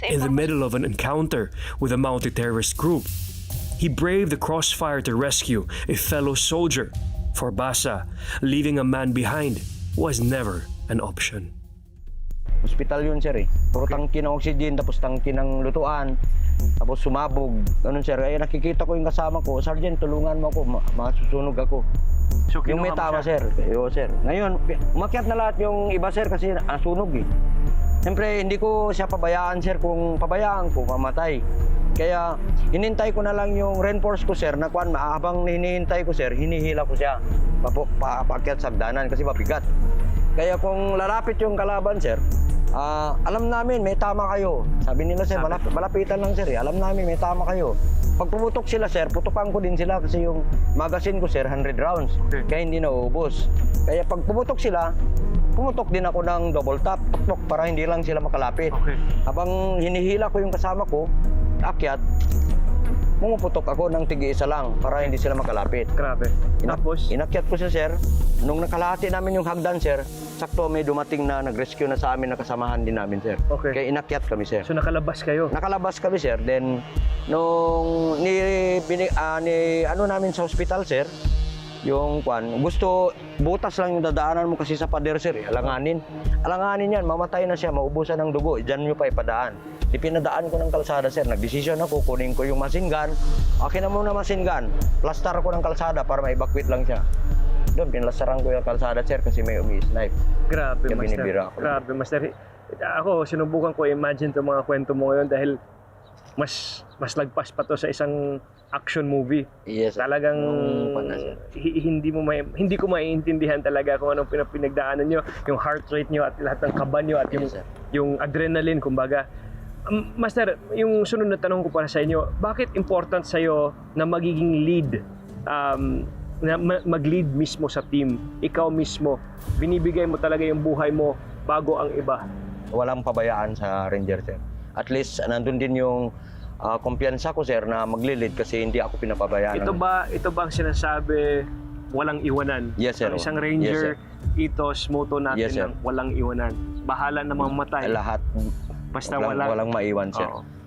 In the middle of an encounter with a mounted terrorist group, he braved the crossfire to rescue a fellow soldier. For Basa, leaving a man behind was never an option. Hospital yun, sir, eh. Puro tangki ng oxygen, tapos tangki ng lutuan, tapos sumabog. Ganun, sir. Ay, nakikita ko yung kasama ko, Sergeant, tulungan mo ako, masusunog ako. So, Yung may tama, sir. Yo, sir. Ngayon, umakyat na lahat yung iba, sir, kasi nasunog, eh. Siyempre, hindi ko siya pabayaan, sir. Kung pabayaan ko, mamatay. Kaya, hinintay ko na lang yung reinforce ko, sir, na kwan, habang hinihintay ko, sir, hinihila ko siya. Paakyat sa hagdanan kasi mabigat. Kaya kung lalapit yung kalaban, sir, alam namin may tama kayo. Sabi nila, sir, malapitan lang, sir, eh. Alam namin may tama kayo. Pag pumutok sila, sir, putukan ko din sila kasi yung magazine ko, sir, 100 rounds. Okay. Kaya hindi nauubos. Kaya pag pumutok sila, pumutok din ako ng double tap, tuktok, para hindi lang sila makalapit. Okay. Habang hinihila ko yung kasama ko, akyat, pumuputok ako ng tigi-isa lang para hindi sila makalapit. Grabe. Tapos? Inakyat ko siya, sir. Nung nakalahati namin yung hagdan, sir, sakto may dumating na nag-rescue na sa amin na kasamahan din namin, sir. Okay. Kaya inakyat kami, sir. So, nakalabas kayo? Nakalabas kami, sir. Then, nung ano namin sa hospital, sir, yung gusto, butas lang yung dadaanan mo kasi sa pader, sir, eh. Alanganin. Alanganin yan, mamatay na siya, maubusan ng dugo. Diyan nyo pa ipadaan. Di pinadaan ko ng kalsada, sir. Nagdesisyon ako, kunin ko yung machine gun. Akin na muna machine gun. Plaster ko ng kalsada para ma-evacuate lang siya. Doon, pinlastaran ko yung kalsada, sir, kasi may umi-snipe. Grabe, Kaya Master. binibira ako. Grabe, Master. Ako, sinubukan ko imagine itong mga kwento mo ngayon dahil mas lagpas pa to sa isang action movie. Yes, sir. Talagang Sir. hindi ko maiintindihan talaga kung anong pinagdaanan nyo, yung heart rate nyo at lahat ng kaba nyo at Yes, sir. yung adrenaline, kumbaga. Master, yung sunod na tanong ko para sa inyo, bakit important sa'yo na magiging lead, na mag-lead mismo sa team? Ikaw mismo, binibigay mo talaga yung buhay mo bago ang iba. Walang pabayaan sa Ranger, sir. At least, nandun din yung kumpiyansa ko, sir, na magli-lead kasi hindi ako pinapabayaan. Ito ba ang sinasabi walang iwanan? Yes, sir. Ang isang Yes, Ranger, sir. ethos, motto natin Yes, sir. ng walang iwanan. Bahala na mamatay. Lahat, Basta walang maiwan, sir. Oo.